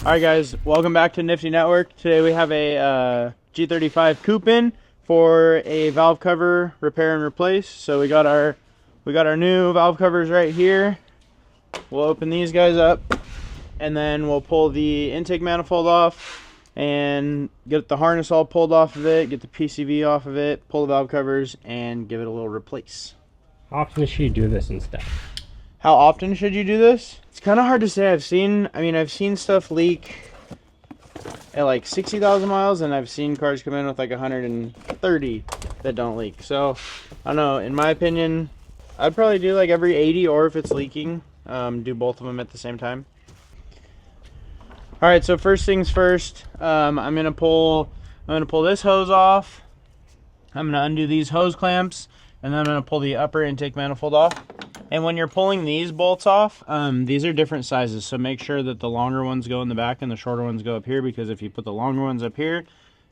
Alright guys, welcome back to Nifty Network. Today we have a G35 coupe in for a valve cover repair and replace. So we got our new valve covers right here. We'll open these guys up and then we'll pull the intake manifold off and get the harness all pulled off of it, get the PCV off of it, pull the valve covers and give it a little replace. How often should you do this and stuff? How often should you do this? It's kind of hard to say. I've seen stuff leak at like 60,000 miles, and I've seen cars come in with like 130 that don't leak. So, I don't know. In my opinion, I'd probably do like every 80, or if it's leaking, do both of them at the same time. All right. So first things first, I'm gonna pull this hose off. I'm gonna undo these hose clamps, and then I'm gonna pull the upper intake manifold off. And when you're pulling these bolts off, these are different sizes, so make sure that the longer ones go in the back and the shorter ones go up here, because if you put the longer ones up here,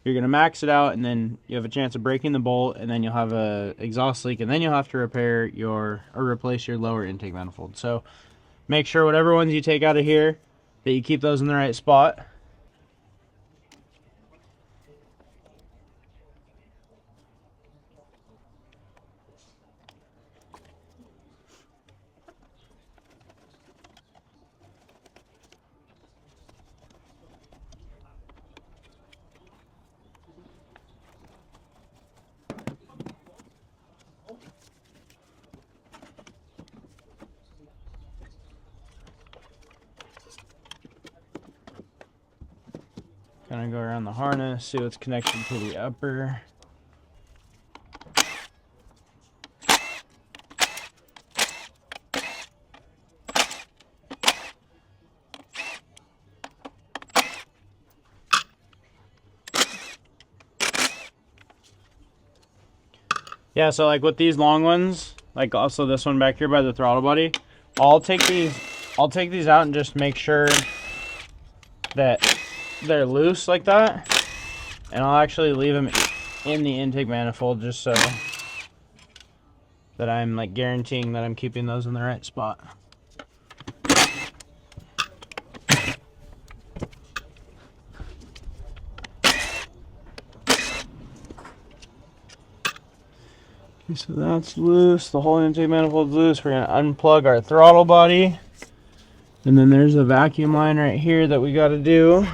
you're going to max it out, and then you have a chance of breaking the bolt, and then you'll have a exhaust leak, and then you'll have to repair or replace your lower intake manifold. So make sure whatever ones you take out of here, that you keep those in the right spot. Kind of go around the harness, see what's connected to the upper. Yeah, so like with these long ones, like also this one back here by the throttle body, I'll take these out and just make sure that they're loose like that, and I'll actually leave them in the intake manifold just so that I'm like guaranteeing that I'm keeping those in the right spot. Okay, so that's loose, the whole intake manifold's loose. We're gonna unplug our throttle body, and then there's a vacuum line right here that we got to do.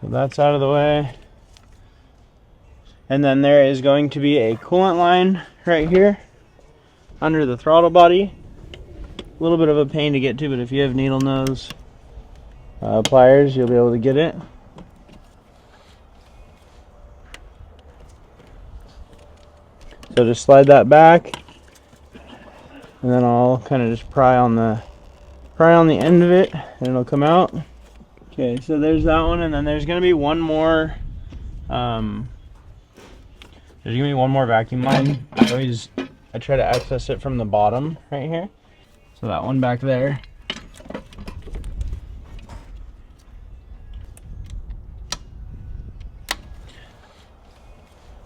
So that's out of the way. And then there is going to be a coolant line right here under the throttle body. A little bit of a pain to get to, but if you have needle nose pliers, you'll be able to get it. So just slide that back, and then I'll kind of just pry on the end of it, and it'll come out. Okay, so there's that one, and then there's gonna be one more. There's gonna be one more vacuum line. I try to access it from the bottom right here. So that one back there.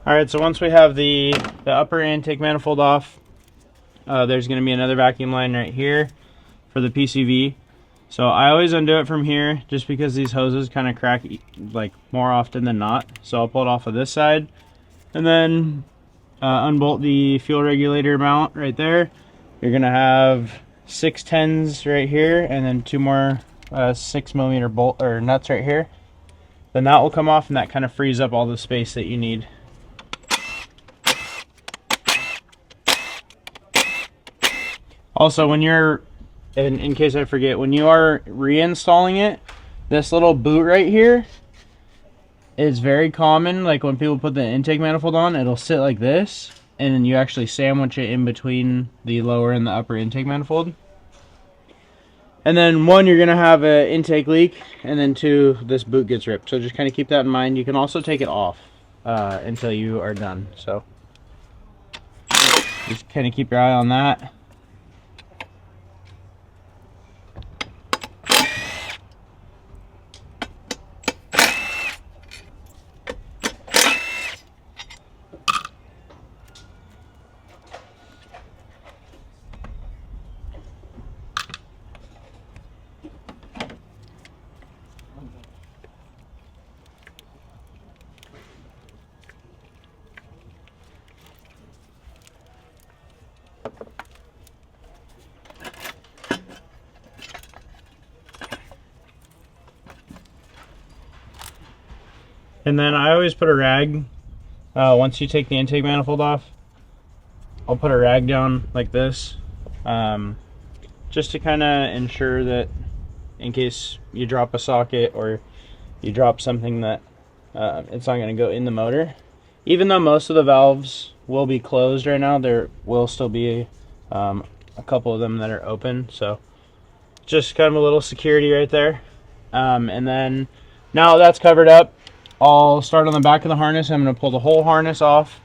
All right, so once we have the upper intake manifold off, there's gonna be another vacuum line right here for the PCV. So I always undo it from here just because these hoses kind of crack like more often than not. So I'll pull it off of this side and then unbolt the fuel regulator mount right there. You're gonna have 610s right here and then two more 6mm bolt or nuts right here. Then that will come off, and that kind of frees up all the space that you need. Also, when you're in case I forget, when you are reinstalling it, this little boot right here is very common. Like when people put the intake manifold on, it'll sit like this, and then you actually sandwich it in between the lower and the upper intake manifold. And then one, you're gonna have an intake leak, and then two, this boot gets ripped. So just kind of keep that in mind. You can also take it off until you are done. So just kind of keep your eye on that. And then I always put a rag, once you take the intake manifold off, I'll put a rag down like this, just to kind of ensure that in case you drop a socket or you drop something that it's not going to go in the motor. Even though most of the valves will be closed right now, there will still be a couple of them that are open, so just kind of a little security right there. And then now that's covered up, I'll start on the back of the harness. I'm going to pull the whole harness off,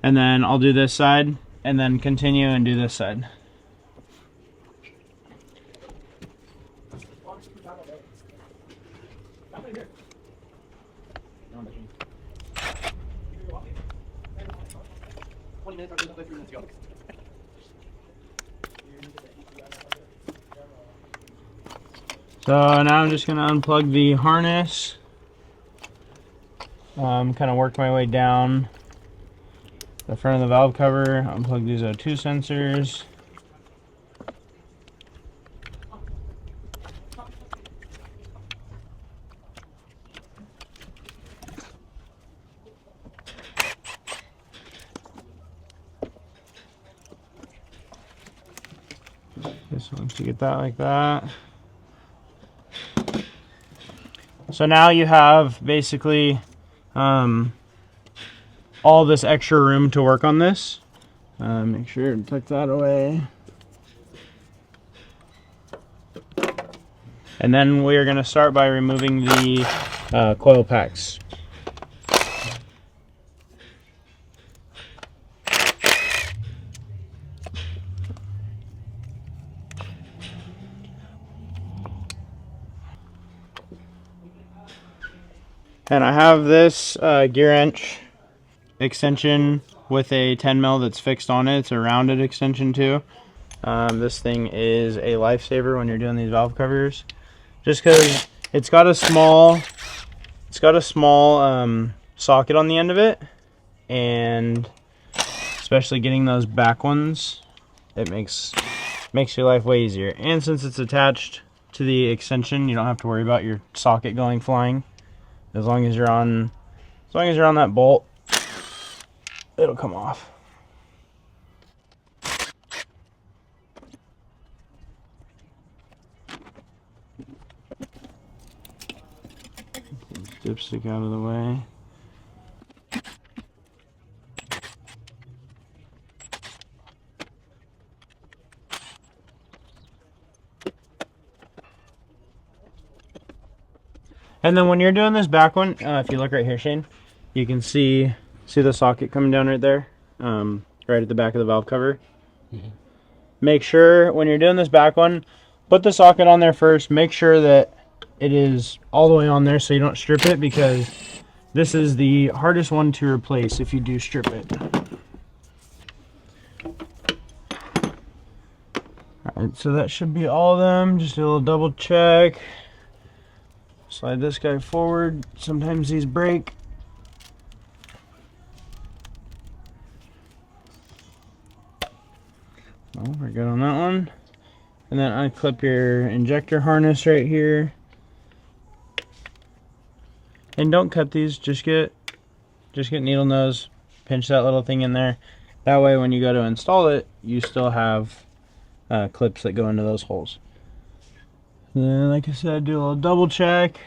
and then I'll do this side and then continue and do this side. So now I'm just going to unplug the harness, kind of work my way down the front of the valve cover, unplug these O2 sensors. Just once you get that like that. So now you have basically all this extra room to work on this. Make sure to tuck that away. And then we are going to start by removing the coil packs. And I have this gear wrench extension with a 10 mil that's fixed on it. It's a rounded extension too. This thing is a lifesaver when you're doing these valve covers, just because it's got a small socket on the end of it, and especially getting those back ones, it makes your life way easier. And since it's attached to the extension, you don't have to worry about your socket going flying. As long as you're on that bolt, it'll come off. Dipstick out of the way. And then when you're doing this back one, if you look right here, Shane, you can see the socket coming down right there, right at the back of the valve cover. Mm-hmm. Make sure when you're doing this back one, put the socket on there first. Make sure that it is all the way on there so you don't strip it, because this is the hardest one to replace if you do strip it. Alright, so that should be all of them. Just do a little double check. Slide this guy forward. Sometimes these break. Oh, we're good on that one. And then unclip your injector harness right here. And don't cut these, just get needle nose, pinch that little thing in there. That way when you go to install it, you still have clips that go into those holes. And then, like I said, do a little double check.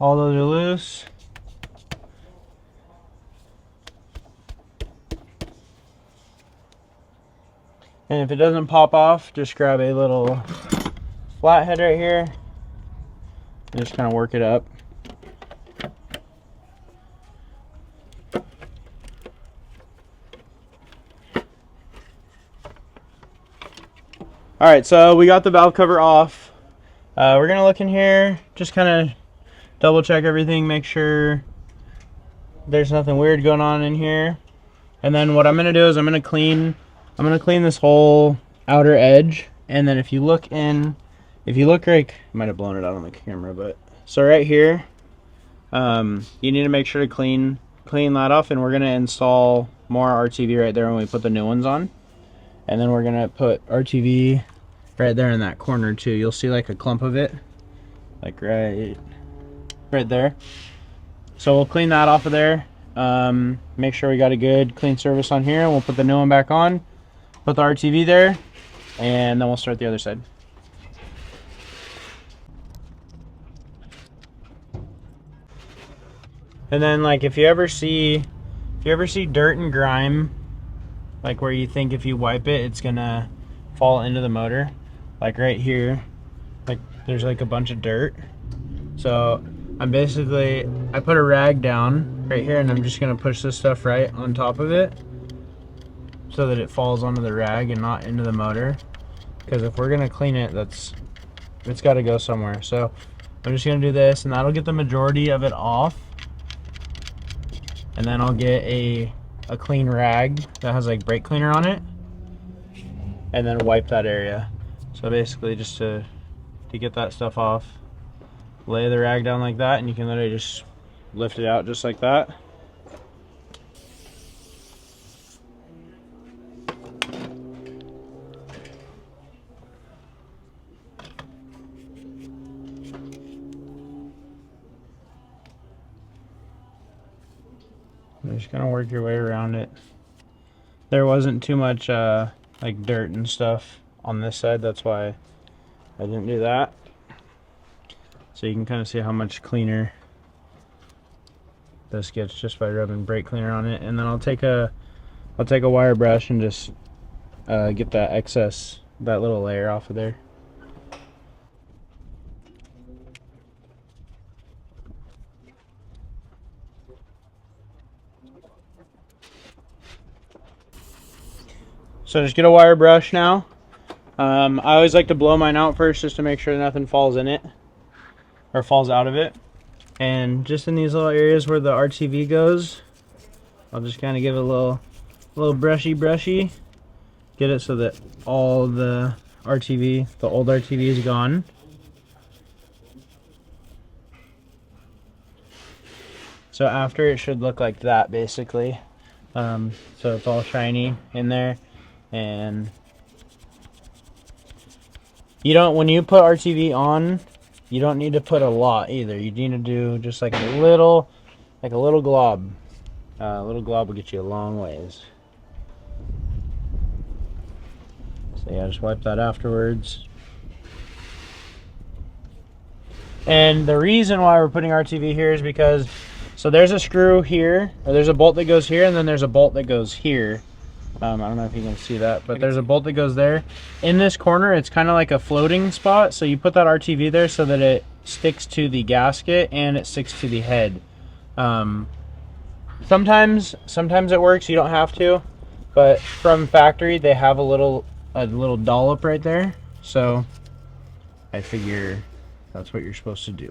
All those are loose. And if it doesn't pop off, just grab a little flathead right here and just kind of work it up. Alright, so we got the valve cover off. We're going to look in here, just kind of double check everything, make sure there's nothing weird going on in here. And then what I'm going to do is I'm going to clean this whole outer edge. And then if you look right, I might have blown it out on the camera, but so right here, you need to make sure to clean that off. And we're going to install more RTV right there when we put the new ones on. And then we're going to put RTV right there in that corner too. You'll see like a clump of it, like right there. So we'll clean that off of there. Make sure we got a good clean service on here. We'll put the new one back on, put the RTV there, and then we'll start the other side. And then, like, if you ever see dirt and grime, like where you think if you wipe it it's gonna fall into the motor, like right here, like there's like a bunch of dirt. So I put a rag down right here, and I'm just gonna push this stuff right on top of it so that it falls onto the rag and not into the motor. Because if we're gonna clean it, it's got to go somewhere. So I'm just gonna do this, and that'll get the majority of it off. And then I'll get a clean rag that has like brake cleaner on it, and then wipe that area. So basically, just to get that stuff off, lay the rag down like that, and you can literally just lift it out just like that. Just kind of work your way around it. There wasn't too much like dirt and stuff on this side, that's why I didn't do that. So you can kind of see how much cleaner this gets just by rubbing brake cleaner on it. And then I'll take a wire brush and just get that excess, that little layer off of there. So just get a wire brush now. I always like to blow mine out first just to make sure nothing falls in it or falls out of it. And just in these little areas where the RTV goes, I'll just kind of give it a little brushy. Get it so that all the RTV, the old RTV, is gone. So after, it should look like that basically. So it's all shiny in there. And when you put RTV on, you don't need to put a lot either. You need to do just like a little glob. A little glob will get you a long ways. So yeah, just wipe that afterwards. And the reason why we're putting RTV here is because, so there's a screw here, or there's a bolt that goes here, and then there's a bolt that goes here. I don't know if you can see that, but there's a bolt that goes there. In this corner, it's kind of like a floating spot, so you put that RTV there so that it sticks to the gasket and it sticks to the head. Sometimes it works, you don't have to, but from factory they have a little dollop right there, so I figure that's what you're supposed to do.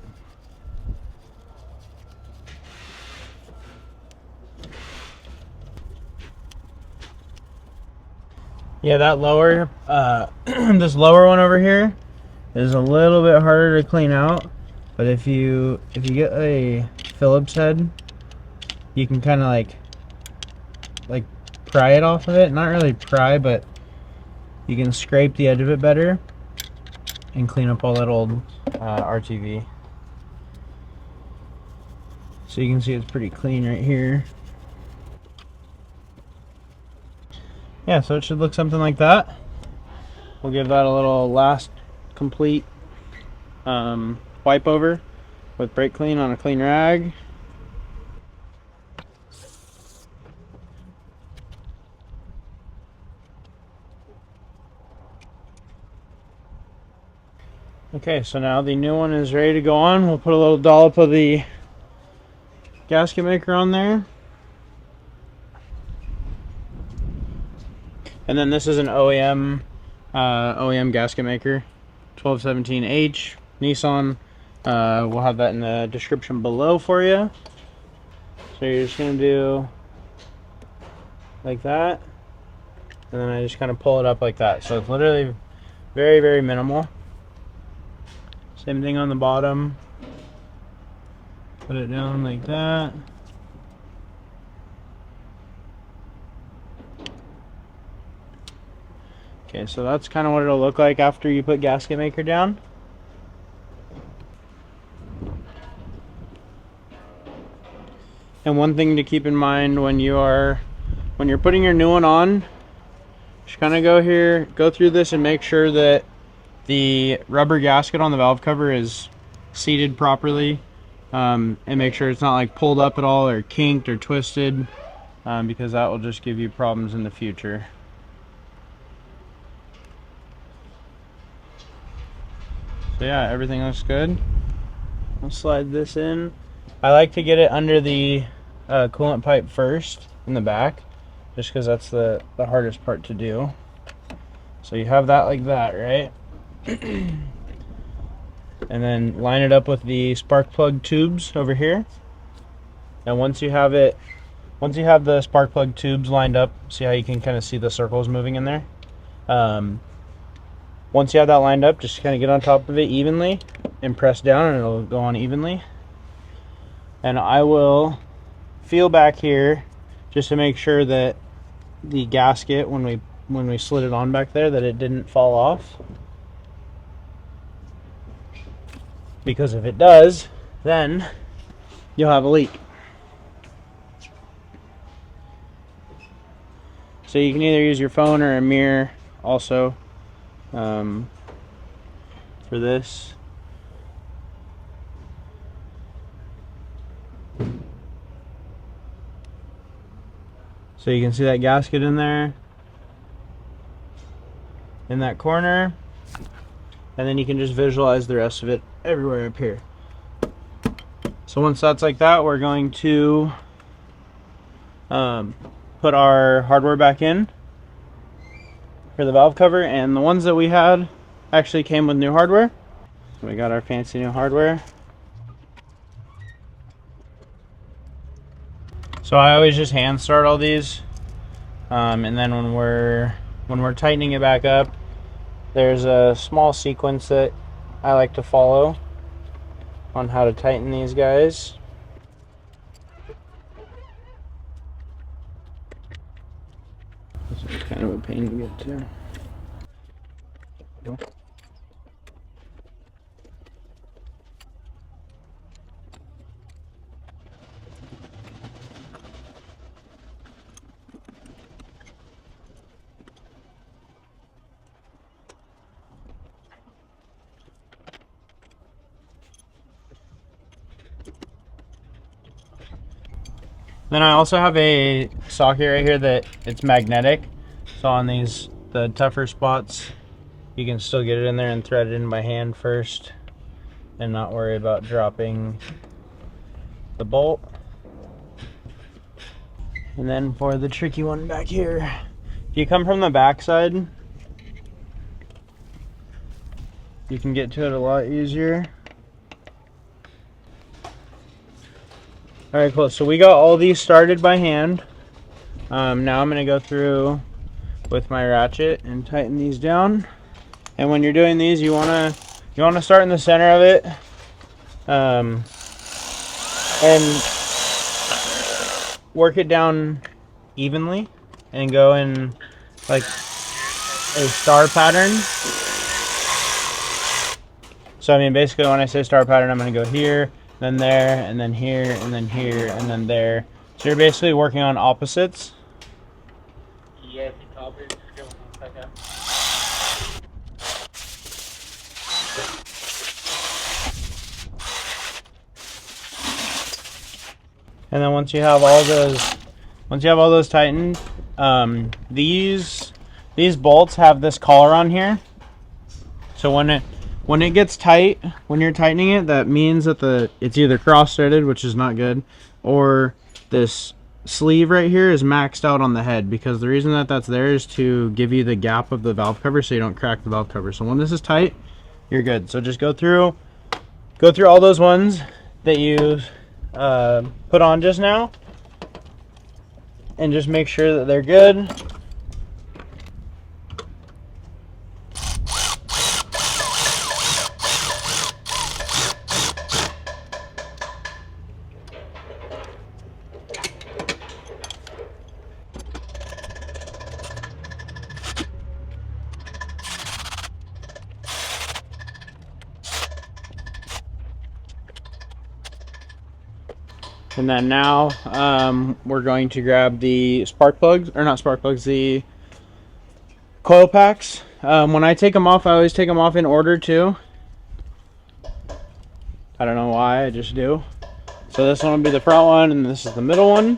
Yeah, that lower, this lower one over here is a little bit harder to clean out, but if you get a Phillips head, you can kind of like pry it off of it. Not really pry, but you can scrape the edge of it better and clean up all that old RTV. So you can see it's pretty clean right here. Yeah, so it should look something like that. We'll give that a little last complete wipe over with brake clean on a clean rag. Okay, so now the new one is ready to go on. We'll put a little dollop of the gasket maker on there. And then this is an OEM gasket maker, 1217H, Nissan. We'll have that in the description below for you. So you're just gonna do like that, and then I just kind of pull it up like that. So it's literally very, very minimal. Same thing on the bottom. Put it down like that. Okay, so that's kind of what it'll look like after you put gasket maker down. And one thing to keep in mind when you're putting your new one on, just kind of go through this and make sure that the rubber gasket on the valve cover is seated properly, and make sure it's not like pulled up at all or kinked or twisted, because that will just give you problems in the future. So yeah, everything looks good. I'll slide this in. I like to get it under the coolant pipe first in the back, just because that's the hardest part to do. So you have that like that, right? And then line it up with the spark plug tubes over here. And once you have the spark plug tubes lined up, see how you can kind of see the circles moving in there? Once you have that lined up, just kind of get on top of it evenly and press down, and it'll go on evenly. And I will feel back here just to make sure that the gasket, when we slid it on back there, that it didn't fall off. Because if it does, then you'll have a leak. So you can either use your phone or a mirror also for this. So you can see that gasket in there, in that corner, and then you can just visualize the rest of it everywhere up here. So once that's like that, we're going to put our hardware back in for the valve cover, and the ones that we had actually came with new hardware. So we got our fancy new hardware. So I always just hand start all these, and then when we're tightening it back up, there's a small sequence that I like to follow on how to tighten these guys. This is kind of a pain to get to. Then I also have a socket right here that it's magnetic. So on the tougher spots, you can still get it in there and thread it in by hand first and not worry about dropping the bolt. And then for the tricky one back here, if you come from the back side, you can get to it a lot easier. Alright, cool. So we got all these started by hand. Now I'm going to go through with my ratchet and tighten these down. And when you're doing these, you want to start in the center of it, and work it down evenly, and go in like a star pattern. So I mean, basically when I say star pattern, I'm going to go here, then there, and then here, and then here, and then there. So you're basically working on opposites. And then once you have all those tightened, these bolts have this collar on here. So when it gets tight, when you're tightening it, that means that it's either cross-threaded, which is not good, or this sleeve right here is maxed out on the head, because the reason that that's there is to give you the gap of the valve cover so you don't crack the valve cover. So when this is tight, you're good. So just go through all those ones that you put on just now, and just make sure that they're good. And then now we're going to grab the spark plugs, or not spark plugs, the coil packs. When I take them off, I always take them off in order too. I don't know why, I just do. So this one will be the front one, and this is the middle one.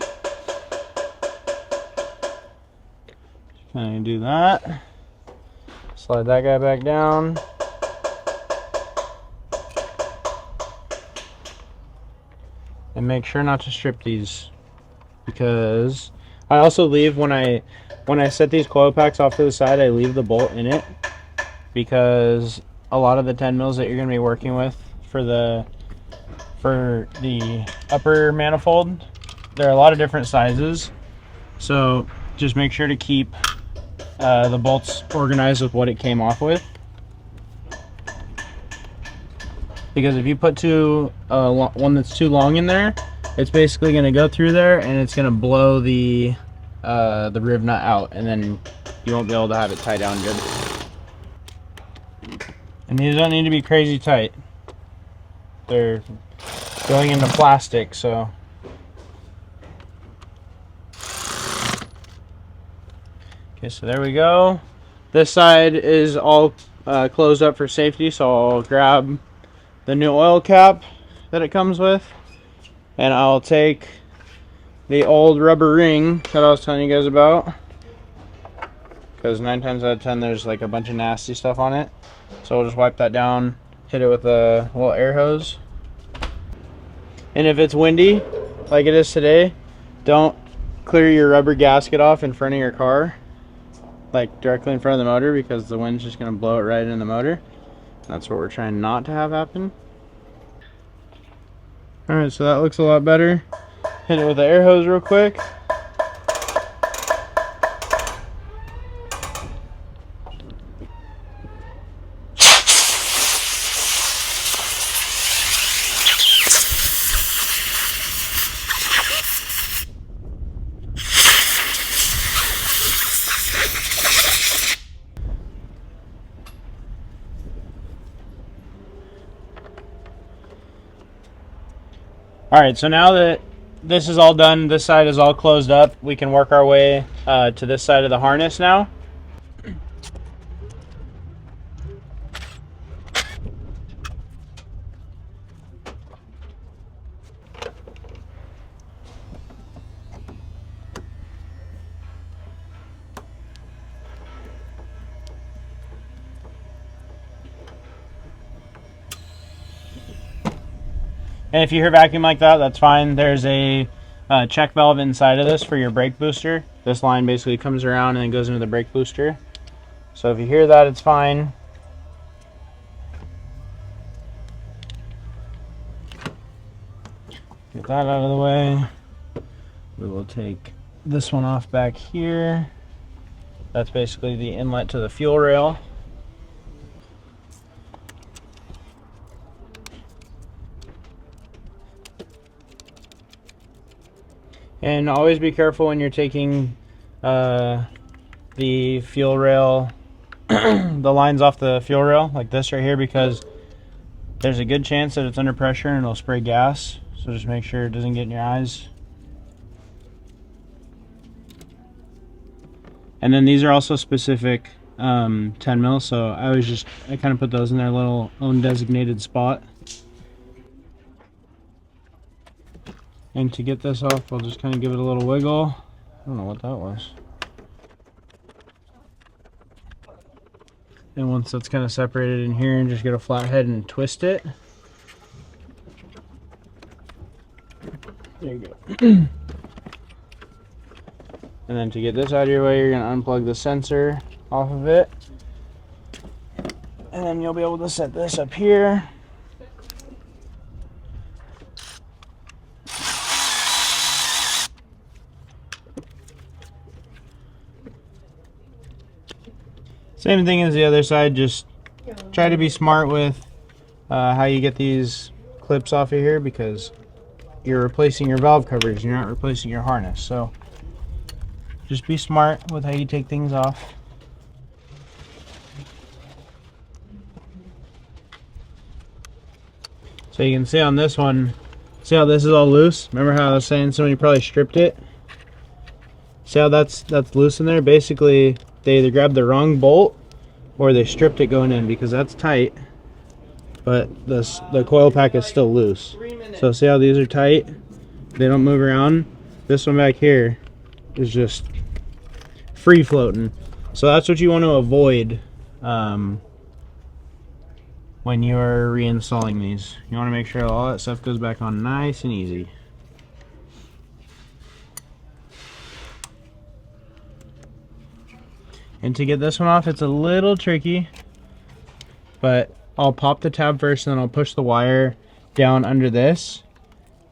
Kind of do that. Slide that guy back down. And make sure not to strip these, because I also leave when I set these coil packs off to the side, I leave the bolt in it, because a lot of the 10 mils that you're going to be working with for the upper manifold, there are a lot of different sizes, so just make sure to keep the bolts organized with what it came off with. Because if you put one that's too long in there, it's basically going to go through there and it's going to blow the rib nut out, and then you won't be able to have it tie down good. And these don't need to be crazy tight. They're going into plastic, so. Okay, so there we go. This side is all closed up for safety, so I'll grab the new oil cap that it comes with, and I'll take the old rubber ring that I was telling you guys about, because 9 times out of 10 there's like a bunch of nasty stuff on it. So we'll just wipe that down, hit it with a little air hose. And if it's windy like it is today, don't clear your rubber gasket off in front of your car, like directly in front of the motor, because the wind's just going to blow it right in the motor. That's what we're trying not to have happen. Alright, so that looks a lot better. Hit it with the air hose real quick. Alright, so now that this is all done, this side is all closed up, we can work our way to this side of the harness now. And if you hear vacuum like that, that's fine. There's a check valve inside of this for your brake booster. This line basically comes around and then goes into the brake booster. So if you hear that, it's fine. Get that out of the way. We will take this one off back here. That's basically the inlet to the fuel rail. And always be careful when you're taking the fuel rail, the lines off the fuel rail, like this right here, because there's a good chance that it's under pressure and it'll spray gas. So just make sure it doesn't get in your eyes. And then these are also specific 10 mil, so I kind of put those in their little own designated spot. And to get this off, I'll just kind of give it a little wiggle. I don't know what that was. And once that's kind of separated in here, and just get a flat head and twist it. There you go. And then to get this out of your way, you're going to unplug the sensor off of it. And then you'll be able to set this up here. Same thing as the other side, just try to be smart with how you get these clips off of here, because you're replacing your valve covers, you're not replacing your harness. So just be smart with how you take things off. So you can see on this one, See how this is all loose? Remember how I was saying somebody probably stripped it? See how that's loose in there? Basically, they either grabbed the wrong bolt or they stripped it going in, because that's tight, but the coil pack is still loose. So see how these are tight? They don't move around. This one back here is just free floating. So that's what you want to avoid when you're reinstalling these. You want to make sure all that stuff goes back on nice and easy. And to get this one off, it's a little tricky, but I'll pop the tab first and then I'll push the wire down under this,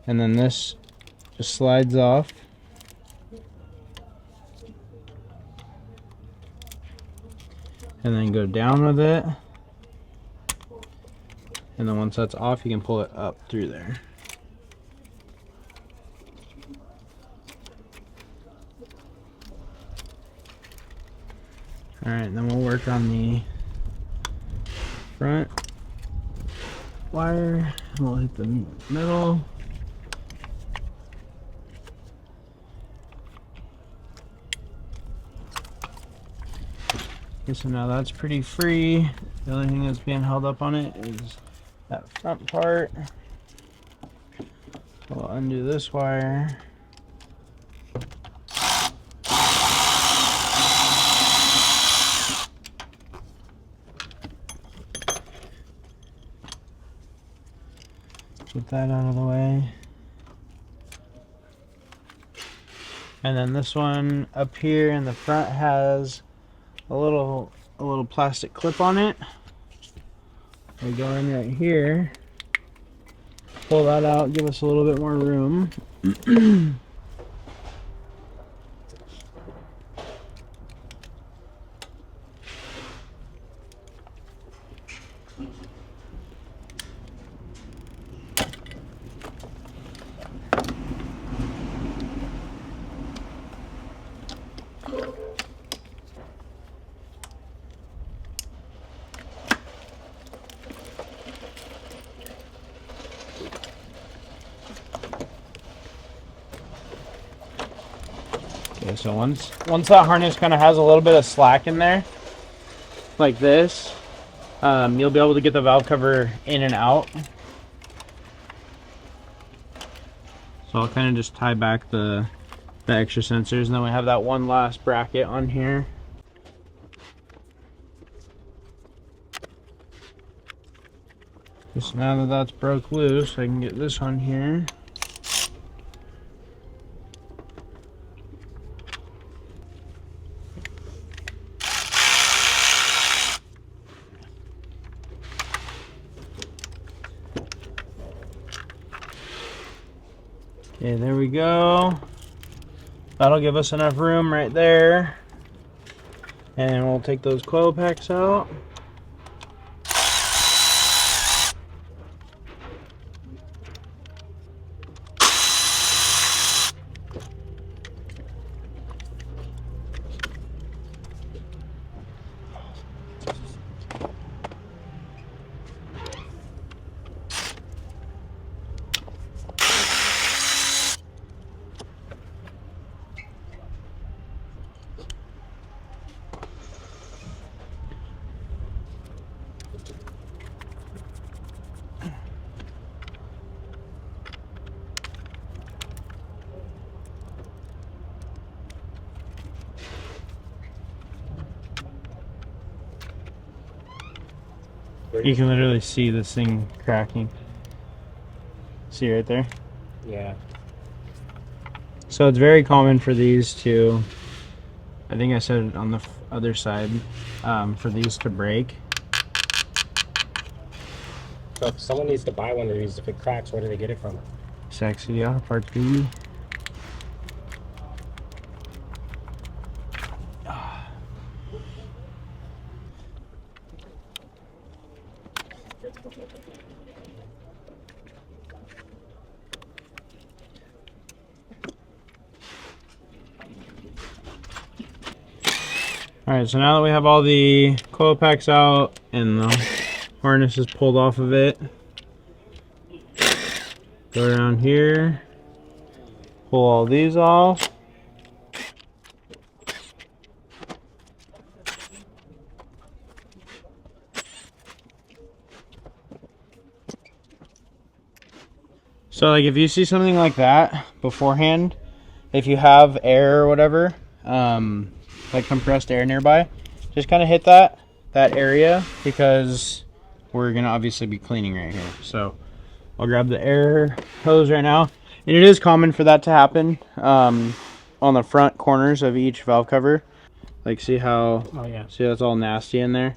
and then this just slides off. And then go down with it. And then once that's off, you can pull it up through there. Alright, then we'll work on the front wire. We'll hit the middle. Okay, so now that's pretty free. The only thing that's being held up on it is that front part. We'll undo this wire. Get that out of the way. And then this one up here in the front has a little plastic clip on it. We go in right here, pull that out, give us a little bit more room. Okay, so once that harness kind of has a little bit of slack in there, like this, you'll be able to get the valve cover in and out. So I'll kind of just tie back the extra sensors, and then we have that one last bracket on here. Just now that that's broke loose, I can get this on here. Okay, there we go. That'll give us enough room right there. And we'll take those coil packs out. You can literally see this thing cracking. See right there? Yeah. So it's very common for these to, I think I said it on the other side, for these to break. So if someone needs to buy one of these, if it cracks, where do they get it from? Sac City AutoParts, baby. Alright, so now that we have all the coil packs out and the harness is pulled off of it, Go around here, pull all these off. So like if you see something like that beforehand, if you have air or whatever, like compressed air nearby, just kind of hit that area, because we're gonna obviously be cleaning right here. So I'll grab the air hose right now. And it is common for that to happen on the front corners of each valve cover. Like see how, Oh yeah. see that's all nasty in there?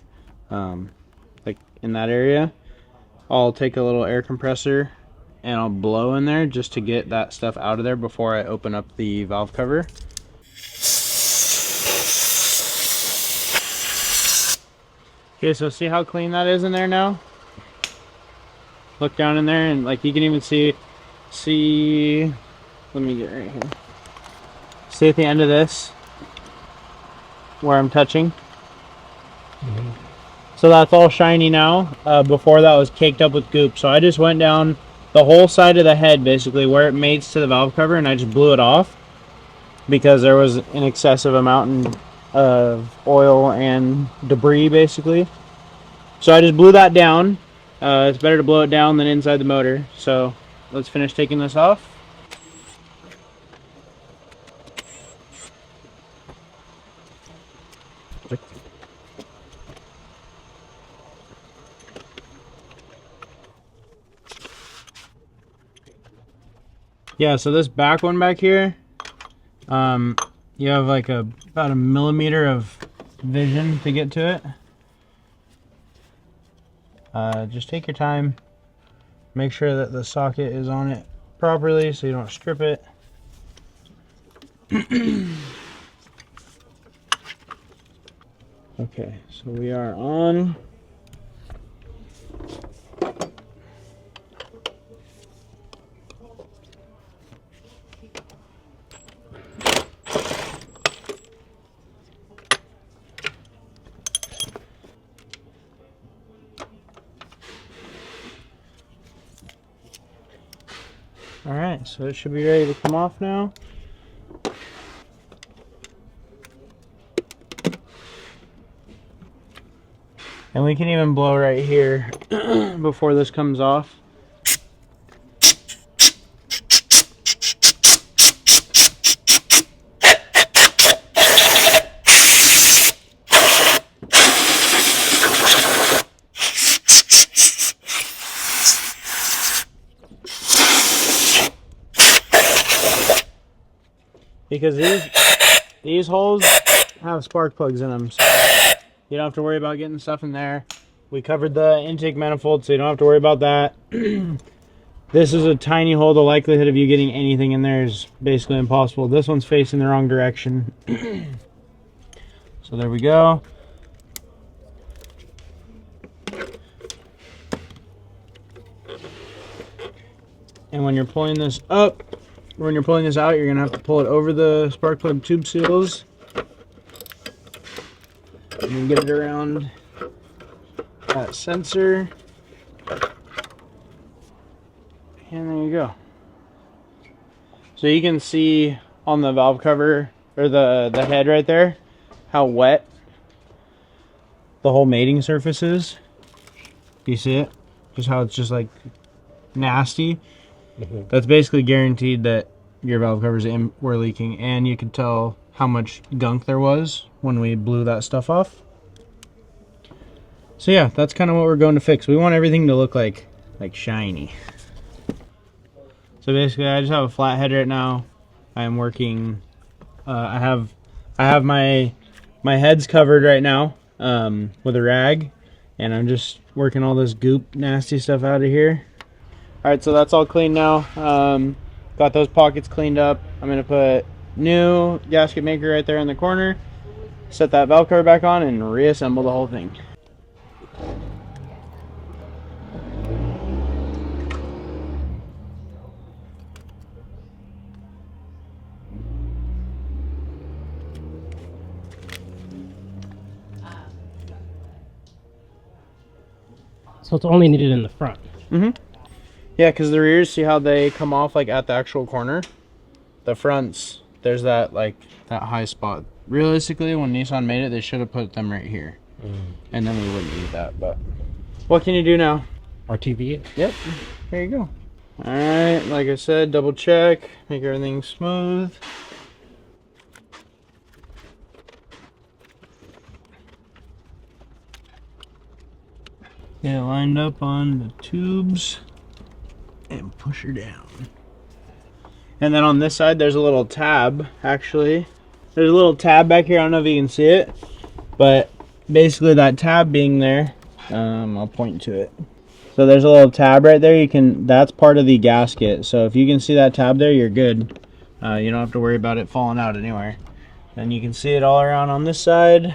Like in that area. I'll take a little air compressor and I'll blow in there just to get that stuff out of there before I open up the valve cover. Okay, so see how clean that is in there now? Look down in there and like you can even see, let me get right here. See at the end of this, where I'm touching? So that's all shiny now. Before that was caked up with goop. So I just went down the whole side of the head, basically where it mates to the valve cover, and I just blew it off because there was an excessive amount of oil and debris, basically. So I just blew that down. It's better to blow it down than inside the motor. So let's finish taking this off. Yeah, so this back one back here, you have like about a millimeter of vision to get to it. Just take your time. Make sure that the socket is on it properly so you don't strip it. Okay, so we are on. Alright, so it should be ready to come off now. And we can even blow right here before this comes off. Because these holes have spark plugs in them, so you don't have to worry about getting stuff in there. We covered the intake manifold, so you don't have to worry about that. This is a tiny hole. The likelihood of you getting anything in there is basically impossible. This one's facing the wrong direction. So there we go. And when you're pulling this up, when you're pulling this out, you're gonna have to pull it over the spark plug tube seals. And then get it around that sensor. And there you go. So you can see on the valve cover, or the head right there, how wet the whole mating surface is. Do you see it? Just how it's just like nasty. That's basically guaranteed that your valve covers were leaking, and you could tell how much gunk there was when we blew that stuff off. So yeah, that's kind of what we're going to fix. We want everything to look like shiny. So basically, I just have a flat head right now. I am working. I have my heads covered right now with a rag, and I'm just working all this goop, nasty stuff out of here. All right, so that's all clean now. Got those pockets cleaned up. I'm gonna put new gasket maker right there in the corner, set that valve cover back on, and reassemble the whole thing. So it's only needed in the front. Mm-hmm. Yeah, because the rears, see how they come off like at the actual corner? The fronts, there's that like that high spot. Realistically, when Nissan made it, they should have put them right here. And then we wouldn't need that, but what can you do now? RTV? Yep, there you go. Alright, like I said, double check, make everything smooth. Get it lined up on the tubes and push her down. And then on this side, there's a little tab, actually. There's a little tab back here, I don't know if you can see it, but basically that tab being there, I'll point to it. So there's a little tab right there, that's part of the gasket. So if you can see that tab there, you're good. You don't have to worry about it falling out anywhere. And you can see it all around on this side.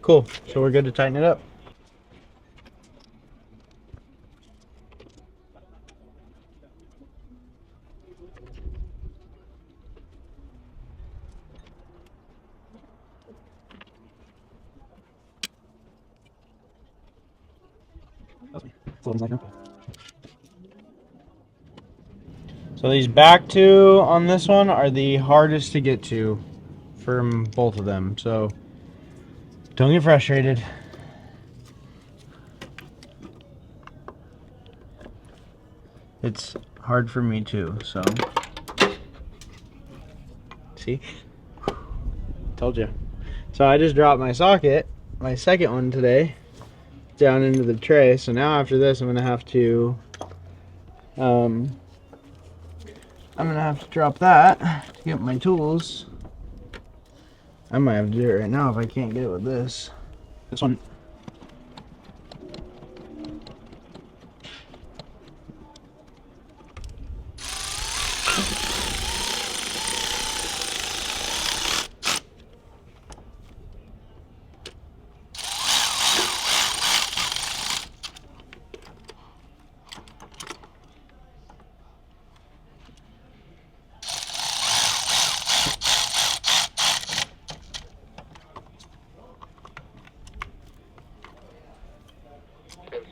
Cool, so we're good to tighten it up. So these back two on this one are the hardest to get to from both of them. So don't get frustrated. It's hard for me too, so. See? Told you. So I just dropped my socket, my second one today, down into the tray. So now after this, I'm gonna have to drop that to get my tools. I might have to do it right now if I can't get it with this. This one.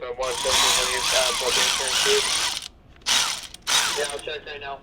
So one question when you plug in insurance. Yeah, I'll check right now.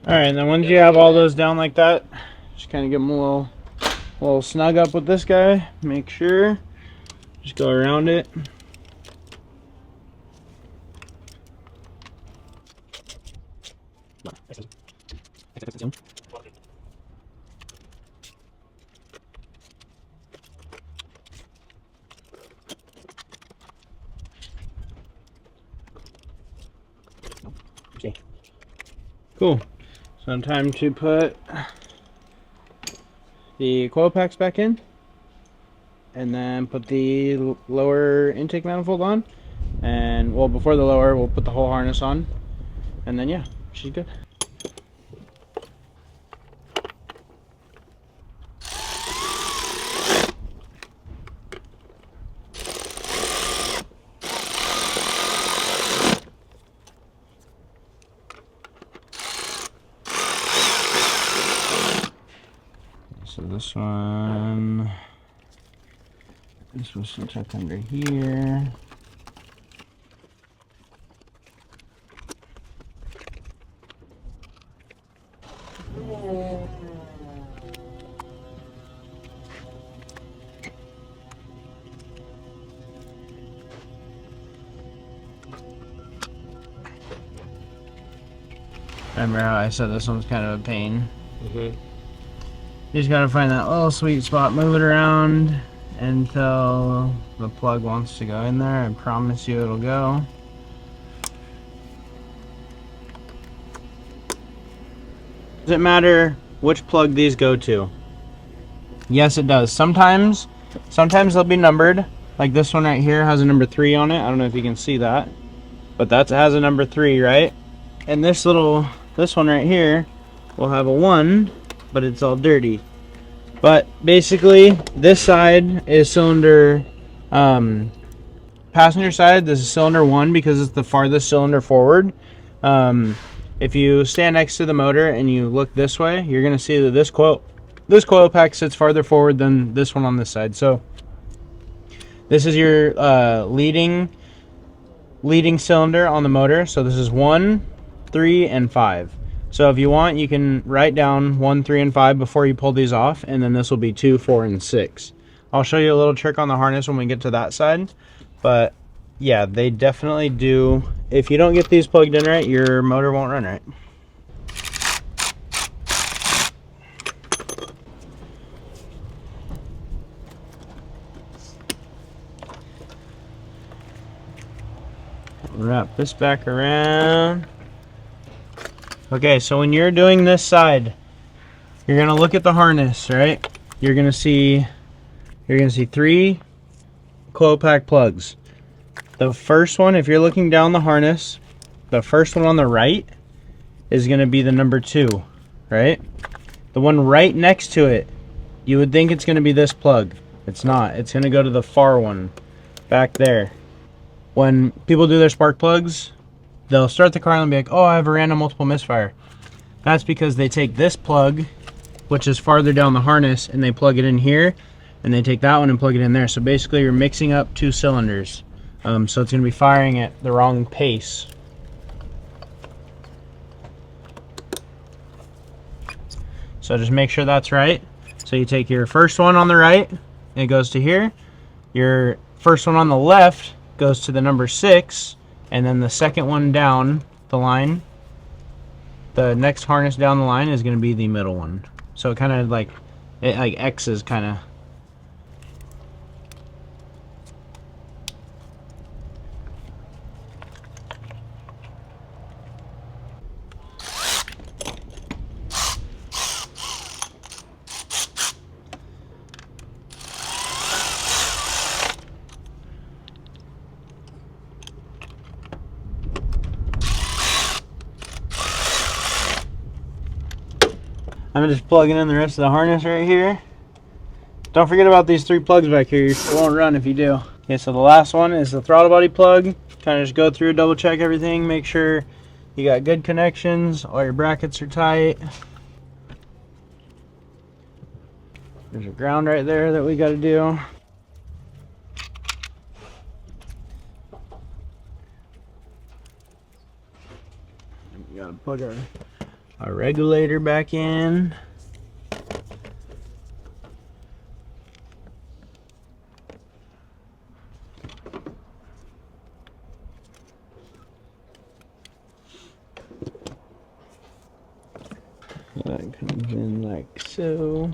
Alright, and then once you have all those down like that, just kind of get them a little snug up with this guy. Make sure. Just go around it. Cool. So time to put the coil packs back in, and then put the lower intake manifold on, and well, before the lower, we'll put the whole harness on, and then yeah, she's good. So this one is supposed to tuck under here. Remember how I said this one's kind of a pain? You just gotta find that little sweet spot, move it around until the plug wants to go in there. I promise you it'll go. Does it matter which plug these go to? Yes, it does. Sometimes they'll be numbered. Like this one right here has a number 3 on it. I don't know if you can see that, but that has a number 3, right? And this one right here will have a 1, but it's all dirty. But basically, this side is cylinder, passenger side, this is cylinder 1 because it's the farthest cylinder forward. If you stand next to the motor and you look this way, you're going to see that this coil pack sits farther forward than this one on this side. So this is your leading cylinder on the motor. So this is 1, 3, and 5. So if you want, you can write down 1, 3, and 5 before you pull these off, and then this will be 2, 4, and 6. I'll show you a little trick on the harness when we get to that side. But yeah, they definitely do. If you don't get these plugged in right, your motor won't run right. Wrap this back around. Okay, so when you're doing this side, you're gonna look at the harness, right? You're gonna see 3 coil pack plugs. The first one, if you're looking down the harness, the first one on the right is gonna be the number 2, right? The one right next to it, you would think it's gonna be this plug. It's not. It's gonna go to the far one back there. When people do their spark plugs, they'll start the car and be like, oh, I have a random multiple misfire. That's because they take this plug, which is farther down the harness, and they plug it in here, and they take that one and plug it in there. So basically you're mixing up 2 cylinders. So it's going to be firing at the wrong pace. So just make sure that's right. So you take your first one on the right, and it goes to here. Your first one on the left goes to the number 6, and then the second one down the line, the next harness down the line is going to be the middle one. So it kind of like X's kind of. I'm just plugging in the rest of the harness right here. Don't forget about these 3 plugs back here. It won't run if you do. Okay, so the last one is the throttle body plug. Kind of just go through, double check everything, make sure you got good connections, all your brackets are tight. There's a ground right there that we got to do. We got to plug our regulator back in. That comes in like so.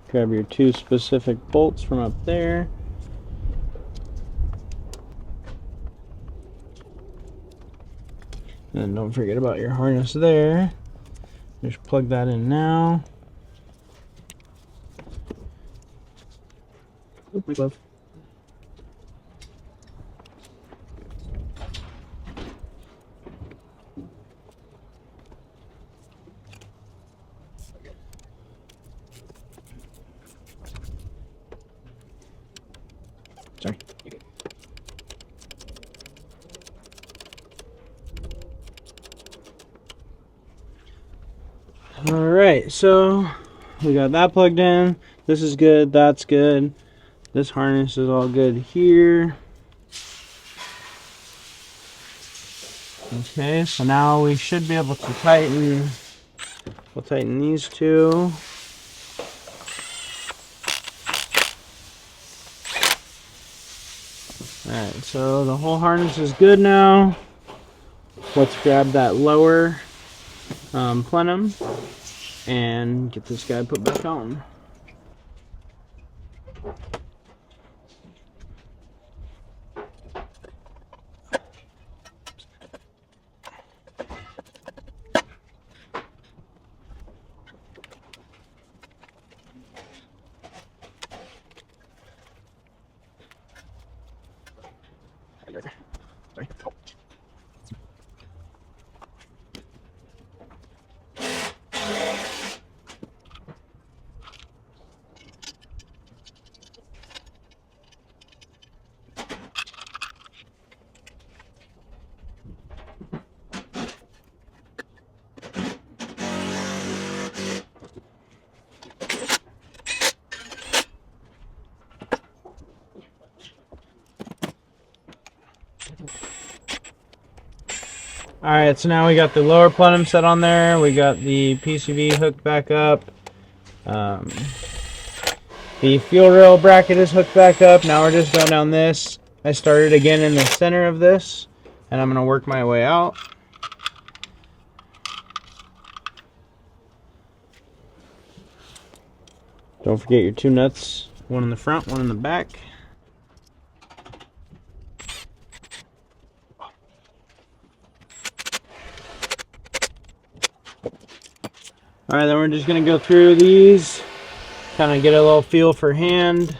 Grab your 2 specific bolts from up there. And don't forget about your harness there. Just plug that in now. Oop, my glove. Sorry. Alright, so we got that plugged in. This is good, that's good. This harness is all good here. Okay, so now we should be able to tighten. We'll tighten these 2. Alright, so the whole harness is good now. Let's grab that lower plenum and get this guy put back on. Sorry. Alright, so now we got the lower plenum set on there. We got the PCV hooked back up. The fuel rail bracket is hooked back up. Now we're just going down this. I started again in the center of this, and I'm going to work my way out. Don't forget your 2 nuts. One in the front, one in the back. Alright, then we're just going to go through these, kind of get a little feel for hand.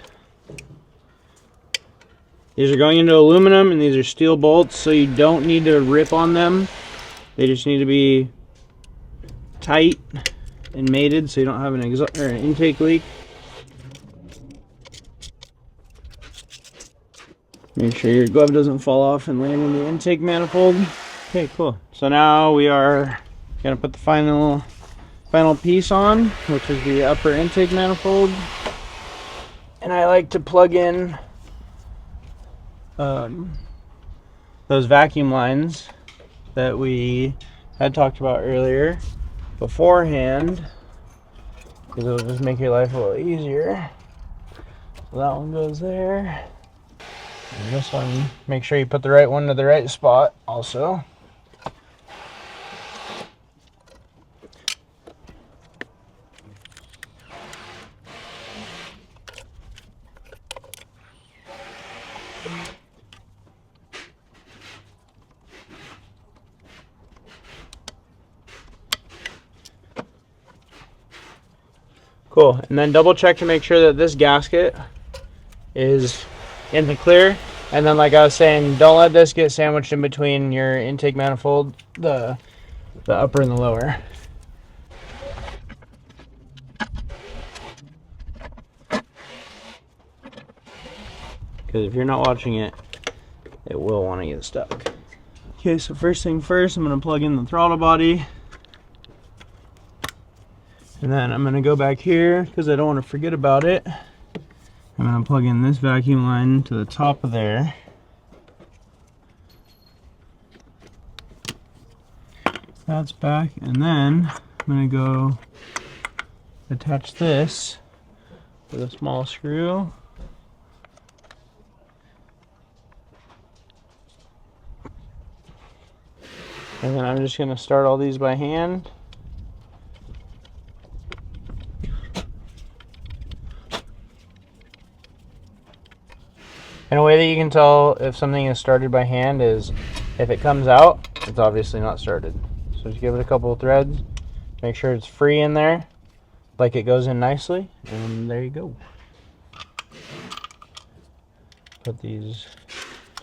These are going into aluminum and these are steel bolts, so you don't need to rip on them. They just need to be tight and mated so you don't have an intake leak. Make sure your glove doesn't fall off and land in the intake manifold. Okay, cool. So now we are going to put the final piece on, which is the upper intake manifold. And I like to plug in those vacuum lines that we had talked about earlier beforehand, because it'll just make your life a little easier. So that one goes there. And this one, make sure you put the right one to the right spot also. Cool, and then double check to make sure that this gasket is in the clear. And then, like I was saying, don't let this get sandwiched in between your intake manifold, the upper and the lower. Because if you're not watching it, it will want to get stuck. Okay, so first thing first, I'm going to plug in the throttle body. And then I'm going to go back here because I don't want to forget about it. I'm going to plug in this vacuum line to the top of there. That's back. And then I'm going to go attach this with a small screw. And then I'm just going to start all these by hand. And a way that you can tell if something is started by hand is if it comes out, it's obviously not started. So just give it a couple of threads, make sure it's free in there, like it goes in nicely, and there you go. Put these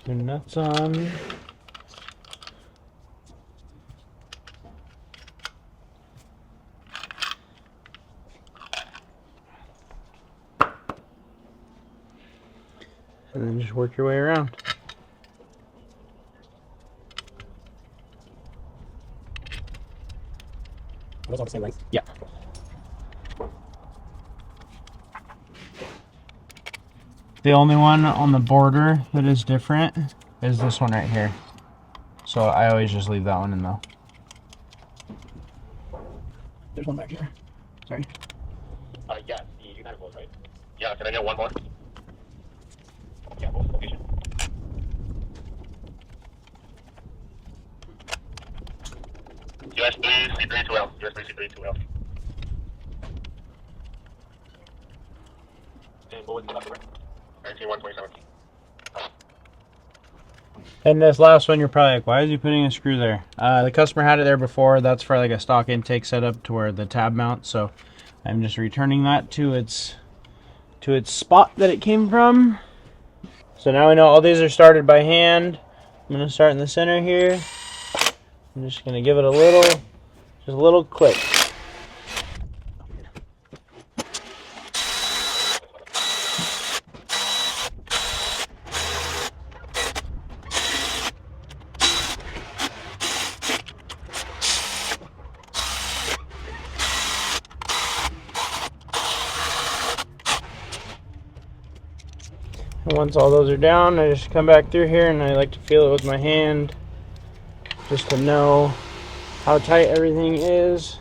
2 nuts on. And then just work your way around. Are those all the same length? Yeah. The only one on the border that is different is this one right here. So I always just leave that one in though. There's one back here. Sorry. Yeah, you kind of both, right? Yeah, can I get one more? Yeah, both location. USB C32L. USB C32L. And what was the last one? 19127. And this last one, you're probably like, why is he putting a screw there? The customer had it there before. That's for like a stock intake setup to where the tab mounts. So I'm just returning that to its spot that it came from. So now we know all these are started by hand. I'm going to start in the center here. I'm just going to give it just a little click. And once all those are down, I just come back through here and I like to feel it with my hand. just to know how tight everything is.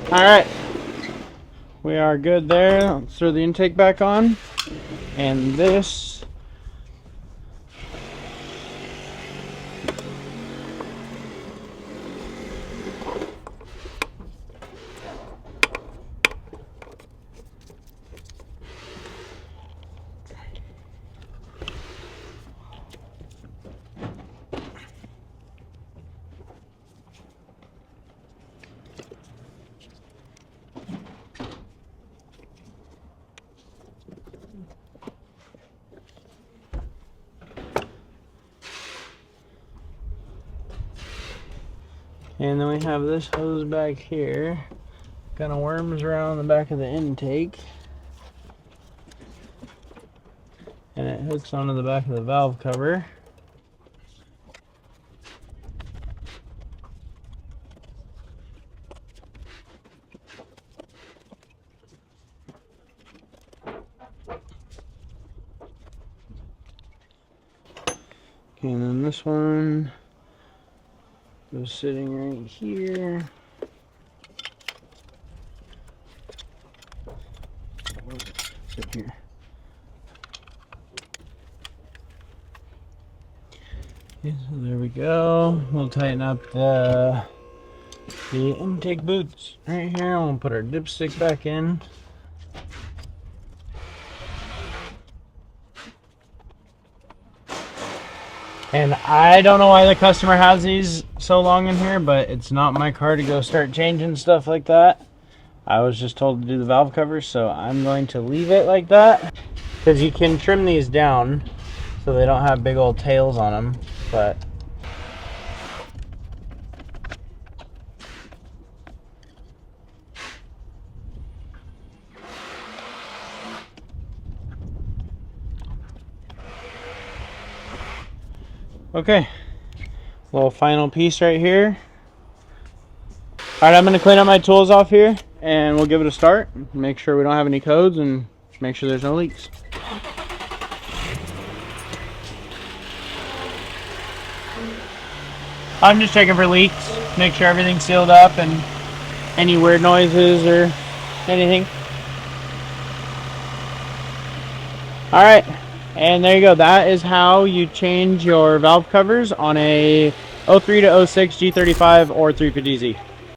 Alright, we are good there. Let's throw the intake back on. And this and then we have this hose back here. Kind of worms around the back of the intake. And it hooks onto the back of the valve cover. Okay, and then this one goes sitting right here. Sit here. Okay, so there we go. We'll tighten up the intake boots right here. We'll put our dipstick back in. And I don't know why the customer has these so long in here, but it's not my car to go start changing stuff like that. I was just told to do the valve covers, so I'm going to leave it like that. Because you can trim these down so they don't have big old tails on them, but okay, little final piece right here. Alright, I'm going to clean up my tools off here and we'll give it a start. Make sure we don't have any codes and make sure there's no leaks. I'm just checking for leaks, make sure everything's sealed up and any weird noises or anything. Alright, and there you go. That is how you change your valve covers on a 03 to 06 G35 or 350Z.